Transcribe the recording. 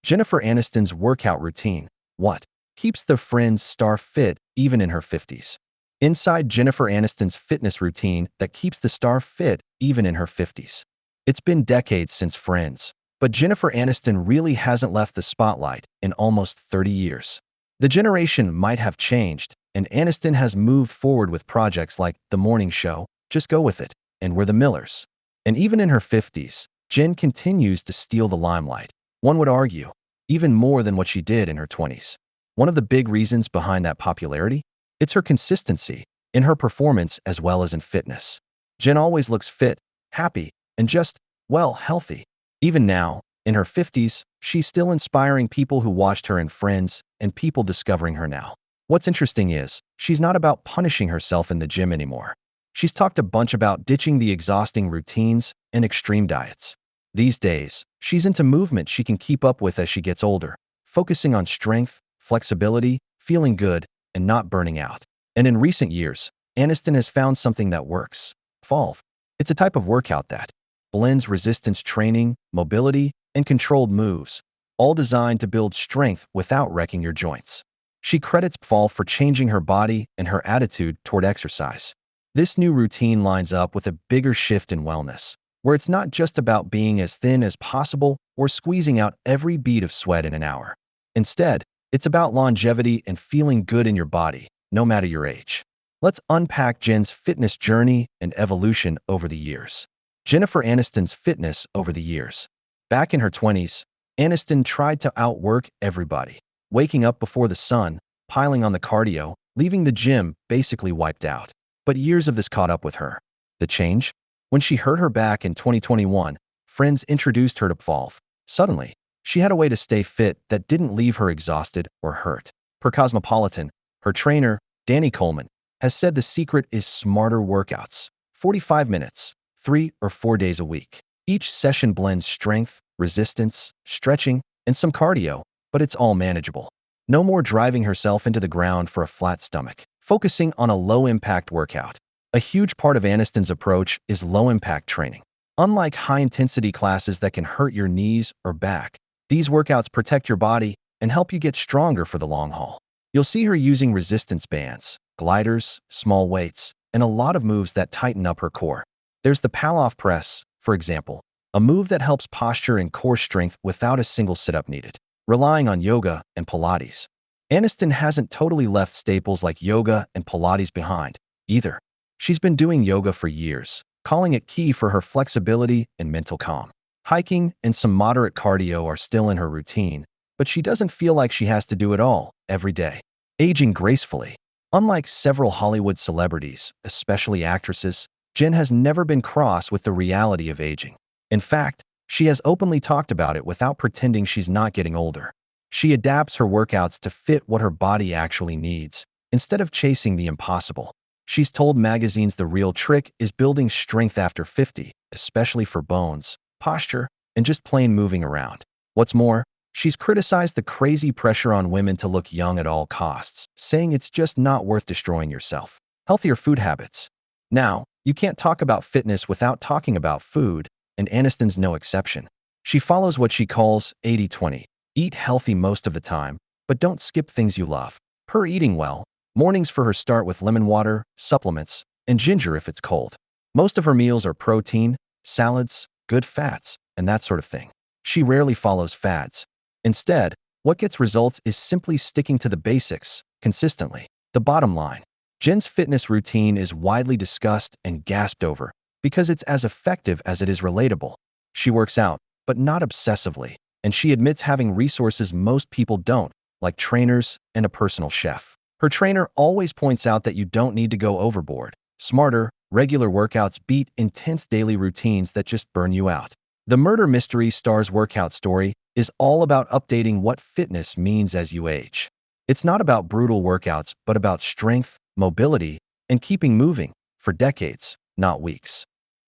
Jennifer Aniston's workout routine. What keeps the Friends star fit even in her 50s? Inside Jennifer Aniston's fitness routine that keeps the star fit even in her 50s. It's been decades since Friends, but Jennifer Aniston really hasn't left the spotlight in almost 30 years. The generation might have changed, and Aniston has moved forward with projects like The Morning Show, Just Go With It, and We're the Millers. And even in her 50s, Jen continues to steal the limelight. One would argue, even more than what she did in her 20s. One of the big reasons behind that popularity? It's her consistency, in her performance as well as in fitness. Jen always looks fit, happy, and just, well, healthy. Even now, in her 50s, she's still inspiring people who watched her in Friends and people discovering her now. What's interesting is, she's not about punishing herself in the gym anymore. She's talked a bunch about ditching the exhausting routines and extreme diets. These days, she's into movement she can keep up with as she gets older, focusing on strength, flexibility, feeling good, and not burning out. And in recent years, Aniston has found something that works. FOLV. It's a type of workout that blends resistance training, mobility, and controlled moves, all designed to build strength without wrecking your joints. She credits FOLV for changing her body and her attitude toward exercise. This new routine lines up with a bigger shift in wellness, where it's not just about being as thin as possible or squeezing out every bead of sweat in an hour. Instead, it's about longevity and feeling good in your body, no matter your age. Let's unpack Jen's fitness journey and evolution over the years. Jennifer Aniston's fitness over the years. Back in her 20s, Aniston tried to outwork everybody, waking up before the sun, piling on the cardio, leaving the gym basically wiped out. But years of this caught up with her. The change? When she hurt her back in 2021, Friends introduced her to FOLV. Suddenly, she had a way to stay fit that didn't leave her exhausted or hurt. Per Cosmopolitan, her trainer, Danny Coleman, has said the secret is smarter workouts. 45 minutes, 3 or 4 days a week. Each session blends strength, resistance, stretching, and some cardio, but it's all manageable. No more driving herself into the ground for a flat stomach. Focusing on a low-impact workout. A huge part of Aniston's approach is low-impact training. Unlike high-intensity classes that can hurt your knees or back, these workouts protect your body and help you get stronger for the long haul. You'll see her using resistance bands, gliders, small weights, and a lot of moves that tighten up her core. There's the pull-off press, for example, a move that helps posture and core strength without a single sit-up needed, relying on yoga and Pilates. Aniston hasn't totally left staples like yoga and Pilates behind, either. She's been doing yoga for years, calling it key for her flexibility and mental calm. Hiking and some moderate cardio are still in her routine, but she doesn't feel like she has to do it all every day. Aging gracefully. Unlike several Hollywood celebrities, especially actresses, Jen has never been cross with the reality of aging. In fact, she has openly talked about it without pretending she's not getting older. She adapts her workouts to fit what her body actually needs, instead of chasing the impossible. She's told magazines the real trick is building strength after 50, especially for bones, posture, and just plain moving around. What's more, she's criticized the crazy pressure on women to look young at all costs, saying it's just not worth destroying yourself. Healthier food habits. Now, you can't talk about fitness without talking about food, and Aniston's no exception. She follows what she calls 80-20. Eat healthy most of the time, but don't skip things you love. Her eating well. Mornings for her start with lemon water, supplements, and ginger if it's cold. Most of her meals are protein, salads, good fats, and that sort of thing. She rarely follows fads. Instead, what gets results is simply sticking to the basics, consistently. The bottom line. Jen's fitness routine is widely discussed and gasped over because it's as effective as it is relatable. She works out, but not obsessively, and she admits having resources most people don't, like trainers and a personal chef. Her trainer always points out that you don't need to go overboard. Smarter, regular workouts beat intense daily routines that just burn you out. The Murder Mystery Star's workout story is all about updating what fitness means as you age. It's not about brutal workouts, but about strength, mobility, and keeping moving for decades, not weeks.